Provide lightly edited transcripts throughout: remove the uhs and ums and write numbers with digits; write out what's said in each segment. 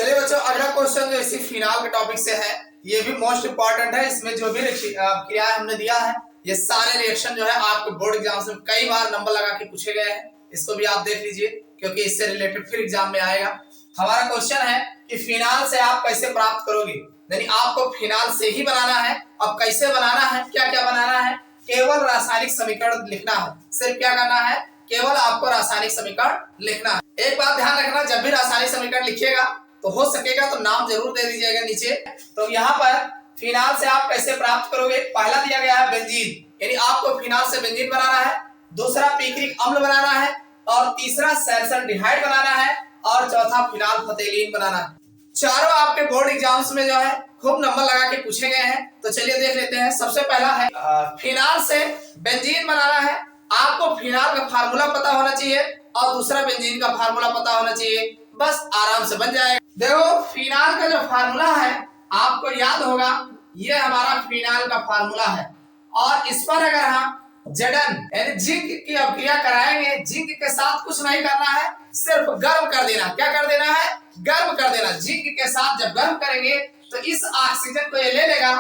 चलिए बच्चों, अगला क्वेश्चन जो इसी फिनाल के टॉपिक से है, ये भी मोस्ट इंपॉर्टेंट है। इसमें जो भी क्रियाएं हमने दिया है, ये सारे रिएक्शन जो है आपके बोर्ड एग्जाम में कई बार नंबर लगा के पूछे गए हैं। इसको भी आप देख लीजिए क्योंकि इससे रिलेटेड फिर एग्जाम में आएगा। हमारा क्वेश्चन है कि फिनाल से आप कैसे प्राप्त करोगे, यानी आपको फिनाल से ही बनाना है। अब कैसे बनाना है, क्या क्या बनाना है, केवल रासायनिक समीकरण लिखना है। सिर्फ क्या करना है, केवल आपको रासायनिक समीकरण लिखना है। एक बात ध्यान रखना, जब भी रासायनिक समीकरण लिखिएगा तो हो सकेगा तो नाम जरूर दे दीजिएगा नीचे। तो यहाँ पर फिनाल से आप कैसे प्राप्त करोगे, पहला दिया गया है बेंजीन, यानी आपको फिनाल से बेंजीन बनाना है। दूसरा पिक्रिक अम्ल बनाना है, और तीसरा सल्फरडिहाइड बनाना है, और चौथा फिनाल फतेलीन बनाना है। चारों आपके बोर्ड एग्जाम्स में जो है खूब नंबर लगा के पूछे गए हैं। तो चलिए देख लेते हैं। सबसे पहला है फिनाल से बेंजीन बनाना है। आपको फिनाल का फार्मूला पता होना चाहिए और दूसरा बेंजीन का फार्मूला पता होना चाहिए, बस आराम से बन जाएगा। देखो फिनाल का जो फार्मूला है आपको याद होगा, ये हमारा फिनाल का फार्मूला है। और इस पर अगर हम जड़न यानी जिंक की अभिक्रिया कराएंगे, जिंक के साथ कुछ नहीं करना है, सिर्फ गर्म कर देना। क्या कर देना है, गर्म कर देना। जिंक के साथ जब गर्म करेंगे तो इस ऑक्सीजन को ये ले लेगा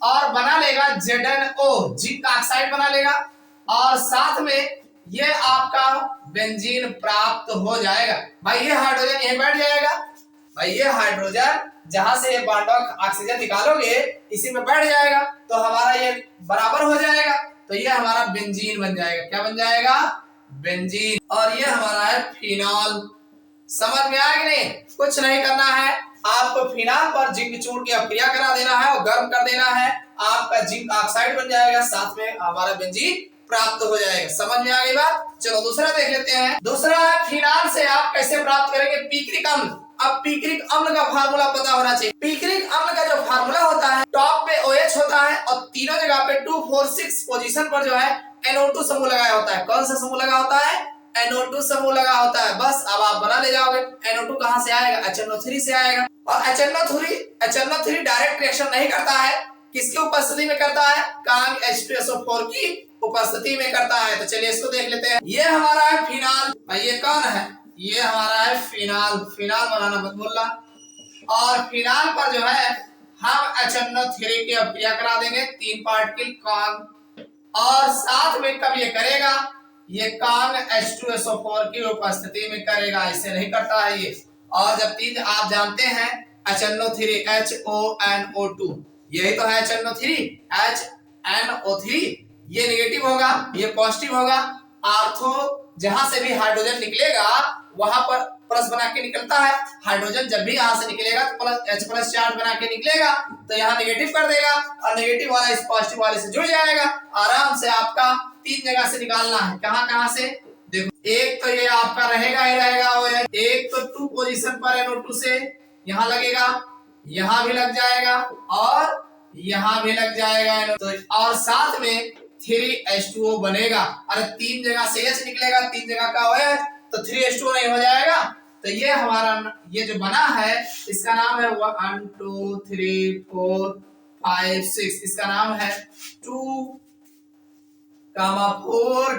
और बना लेगा ZnO, जिंक ऑक्साइड बना लेगा, और साथ में ये आपका बेंजीन प्राप्त हो जाएगा। भाई ये हाइड्रोजन यहीं बैठ जाएगा, भाई ये हाइड्रोजन जहां से ये बॉन्ड ऑक्सीजन निकालोगे इसी में बैठ जाएगा, तो हमारा ये बराबर हो जाएगा। तो ये हमारा बेंजीन बन जाएगा। क्या बन जाएगा, बेंजीन। और ये हमारा है फिनॉल। समझ में आया कि नहीं? कुछ नहीं करना है, आपको फिनाल पर जिंक चूर्ण की अभिक्रिया करा देना है और गर्म कर देना है, आपका जिंक ऑक्साइड बन जाएगा, साथ में हमारा बेंजीन प्राप्त हो जाएगा। समझ में आ गई बात? चलो दूसरा देख लेते हैं। दूसरा है फिनाल से आप कैसे प्राप्त करेंगे, पिक्रिक अम्ल। अब पिक्रिक अम्ल का फार्मूला पता होना चाहिए। पिक्रिक अम्ल का जो फार्मूला होता है, टॉप पे OH होता है और तीनों जगह पे 2, 4, 6 पोजीशन पर जो है NO2 समूह लगाया होता है। कौन सा समूह लगा होता है, NO2 समूह लगा होता है। बस अब आप बना ले जाओगे। NO2 कहां से आएगा, HNO3 से आएगा। और HNO3 डायरेक्ट रिएक्शन नहीं करता है, किसकी उपस्थिति में करता है, कांग H2SO4 की उपस्थिति में करता है। तो चलिए इसको देख लेते हैं। ये हमारा है फिनाल, ये कौन है, ये हमारा है फिनाल। फिनाल बनाना मत भूलना। और फिनाल पर जो है हम HNO3 की अभिक्रिया करा देंगे, 3 पार्टिकल कांग, और साथ में कब ये करेगा, ये कांग H2SO4 की उपस्थिति में करेगा, इसे नहीं करता है ये। और जब तीन आप जानते हैं HNO3 HONO2, यही तो है HNO3, ये नेगेटिव होगा, ये पॉजिटिव होगा। आर्थो जहां से भी हाइड्रोजन निकलेगा वहां पर प्लस बना के निकलता है। हाइड्रोजन जब भी यहां से निकलेगा तो H+ चार्ज बना के निकलेगा, तो यहाँ नेगेटिव कर देगा और नेगेटिव वाला इस पॉजिटिव वाले से जुड़ जाएगा। आराम से आपका 3 जगह से निकालना है। कहां कहां से, देखो एक तो ये आपका रहेगा ही रहेगा, एक तो 2 पोजीशन पर NO2 से यहाँ लगेगा, यहाँ भी लग जाएगा और यहाँ भी लग जाएगा, तो और साथ में 3H2O बनेगा। अरे 3 जगह से H निकलेगा, 3 जगह का OH, तो 3H2O नहीं हो जाएगा। तो ये हमारा ये जो बना है इसका नाम है 1 2 3 4 5 6, इसका नाम है 2, 4,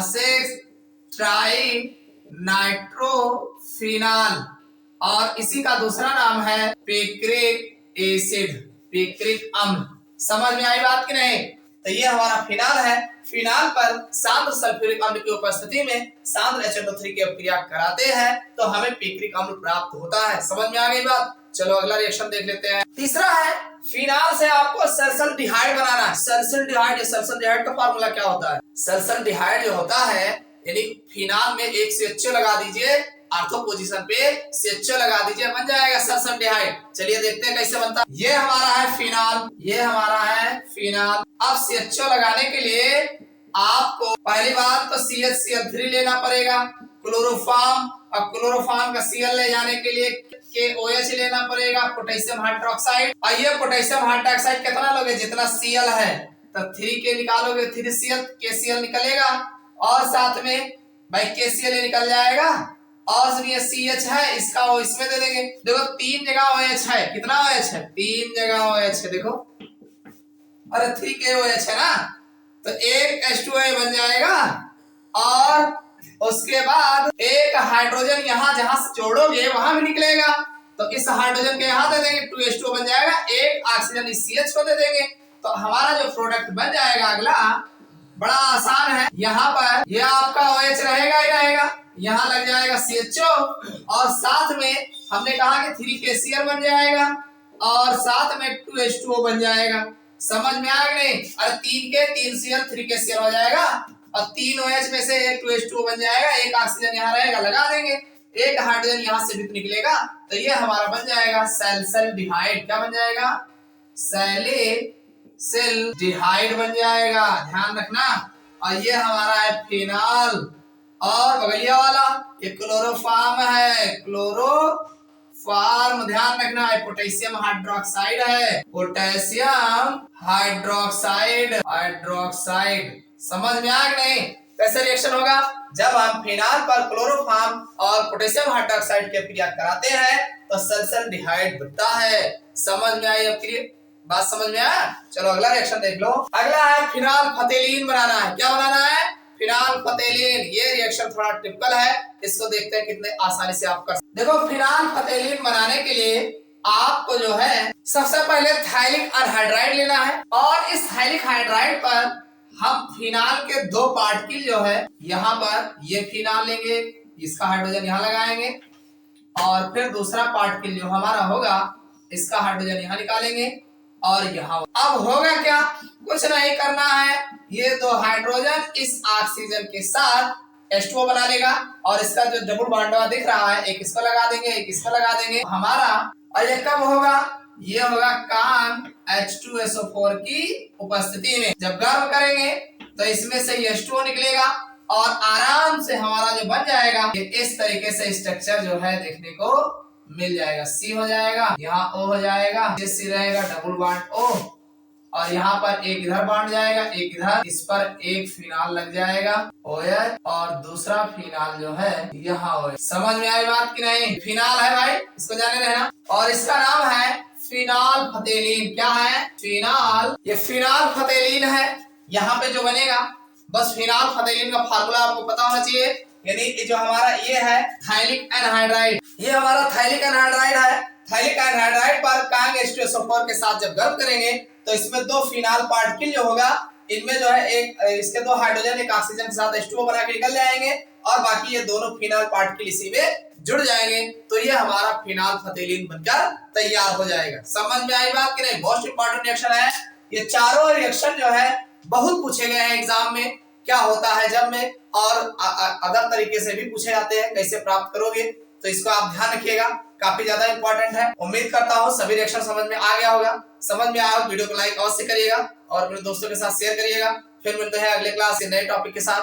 6 ट्राई नाइट्रोफिनाल। और इसी का दूसरा नाम है पिक्रिक एसिड, पिक्रिक अम्ल। समझ में आई बात कि नहीं? तो ये हमारा फिनाल है। फिनाल पर सांद्र सल्फ्यूरिक अम्ल की उपस्थिति में सांद्र HNO3 की अभिक्रिया कराते हैं तो हमें पिक्रिक अम्ल प्राप्त होता है। समझ में आ गई बात? चलो अगला रिएक्शन देख लेते हैं। तीसरा है फिनाल से आपको सल्फरडिहाइड बनाना है। सल्फरडिहाइड का फार्मूला क्या होता है, सल्फरडिहाइड जो होता है यानी फिनाल में एक CHO लगा दीजिए, आर्थो पोजीशन पे CHO लगा दीजिए, बन जाएगा सल्फरडिहाइड। चलिए देखते हैं कैसे बनता है। ये हमारा है फिनाल, ये हमारा है फिनाल। अब CHO लगाने के लिए आपको पहली बात तो CH3 लेना पड़ेगा, क्लोरोफॉर्म, और क्लोरोफॉर्म का Cl ले जाने के लिए KOH लेना पड़ेगा, पोटेशियम हाइड्रोक्साइड। और ये पोटेशियम हाइड्रोक्साइड कितना लोगे, जितना Cl है, तो 3K निकालोगे, 3Cl KCl निकलेगा, और साथ में भाई KCl निकल जाएगा, और ये CH है इसका वो इसमें दे देंगे। देखो 3 जगह OH है, कितना OH है, 3 जगह OH है, देखो, अरे 3KOH है ना, तो एक H2O बन जाएगा। और उसके बाद एक हाइड्रोजन यहाँ जहां से जोड़ोगे वहां भी निकलेगा, तो इस हाइड्रोजन के यहाँ दे देंगे 2H2O बन जाएगा, एक ऑक्सीजन इस CH को दे देंगे, तो हमारा जो प्रोडक्ट बन जाएगा अगला बड़ा आसान है। यहाँ पर ये आपका OH रहेगा ही रहेगा, यहाँ लग जाएगा CHO और साथ में हमने कहा कि 3KCl बन जाएगा और साथ में 2H2O बन जाएगा। समझ में आया कि नहीं? अरे 3Cl 3KCl हो जाएगा और 3 OH में से एक 2H2O बन जाएगा, एक ऑक्सीजन यहाँ रहेगा, लगा देंगे, एक हाइड्रोजन यहाँ से भी निकलेगा, तो ये हमारा बन जाएगा सैलिसिल्डिहाइड। क्या बन जाएगा? सैलिसिल्डिहाइड बन जाएगा, ध्यान रखना। और ये हमारा है फिनाल, और बगलिया वाला ये क्लोरोफॉर्म है, क्लोरोफॉर्म ध्यान रखना है, पोटेशियम हाइड्रोक्साइड है, पोटेशियम हाइड्रोक्साइड। समझ में आ गया नहीं? कैसे रिएक्शन होगा? जब हम फिनाल पर क्लोरोफॉर्म और पोटेशियम हाइड्रोक्साइड की क्रिया कराते हैं तो सल्फरडिहाइड बनता है। समझ में आई? अब बात समझ में आया? चलो अगला रिएक्शन देख लो। अगला है फिनाल फतेलीन बनाना है। क्या बनाना है? फिनाल फतेलीन। ये रिएक्शन थोड़ा टिपिकल है, इसको देखते हैं कितने आसानी से आप कर सकते। देखो फिनाल फतेलीन बनाने के लिए आपको जो है सबसे पहले थाइलिक अनहाइड्राइड लेना है, और इस थाइलिक हाइड्राइड पर हम फिनाल के 2 पार्टिकल जो है यहाँ पर ये फिनाल लेंगे, इसका हाइड्रोजन यहाँ लगाएंगे, और फिर दूसरा पार्टिकल जो हमारा होगा इसका हाइड्रोजन यहाँ निकालेंगे और यहाँ। अब होगा क्या? कुछ नहीं करना है, ये 2 हाइड्रोजन इस ऑक्सीजन के साथ H2O बना लेगा, और इसका जो डबल बॉन्ड दिख रहा है एक इसको लगा देंगे, एक इसको लगा देंगे हमारा। और ये कब होगा? ये होगा काम H2SO4 की उपस्थिति में। जब गर्म करेंगे तो इसमें से H2O निकलेगा और आराम से हमारा जो बन जाएगा ये इस तरीके से स्ट्रक्चर जो है देखने को मिल जाएगा। C हो जाएगा, यहाँ O हो जाएगा, ये C रहेगा, डबल बॉन्ड O, और यहाँ पर एक इधर बांट जाएगा, एक इधर, इस पर एक फिनाल लग जाएगा OH, और दूसरा फिनाल जो है यहाँ OH। समझ में आई बात कि नहीं? फिनाल है भाई, इसको जाने रहना। और इसका नाम है फिनाल फतेलीन। क्या है? फिनाल। ये फिनाल फतेलीन है। यहाँ पे जो बनेगा बस फिनाल फतेलीन का फार्मूला आपको पता होना चाहिए, यानी जो हमारा ये है थाइलिक एनहाइड्राइड, ये हमारा थाइलिक एनहाइड्राइड है। थाइलिक एनहाइड्राइड पर कांग H2SO4 के साथ जब गर्म करेंगे तो इसमें 2 फिनाल पार्टिकल जो होगा इनमें जो है एक इसके 2 हाइड्रोजन एक ऑक्सीजन के साथ H2O बना के निकल जाएंगे, और बाकी ये दोनों फिनाल पार्टिकल इसी में जुड़ जाएंगे, तो ये हमारा फिनाल फतेलीन बनकर तैयार हो जाएगा। समझ में आई बात कि नहीं? मोस्ट इंपॉर्टेंट रिएक्शन है ये। चारों रिएक्शन जो है बहुत पूछे गए हैं एग्जाम में, क्या होता है जब में, और अदर तरीके से भी पूछे जाते हैं, कैसे प्राप्त करोगे, तो इसको आप ध्यान रखिएगा, काफी ज्यादा इंपॉर्टेंट है। उम्मीद करता हूँ सभी रिएक्शन समझ में आ गया होगा। समझ में आया वीडियो को लाइक अवश्य करिएगा और अपने दोस्तों के साथ शेयर करिएगा। फिर मिलते हैं अगले क्लास के नए टॉपिक के साथ।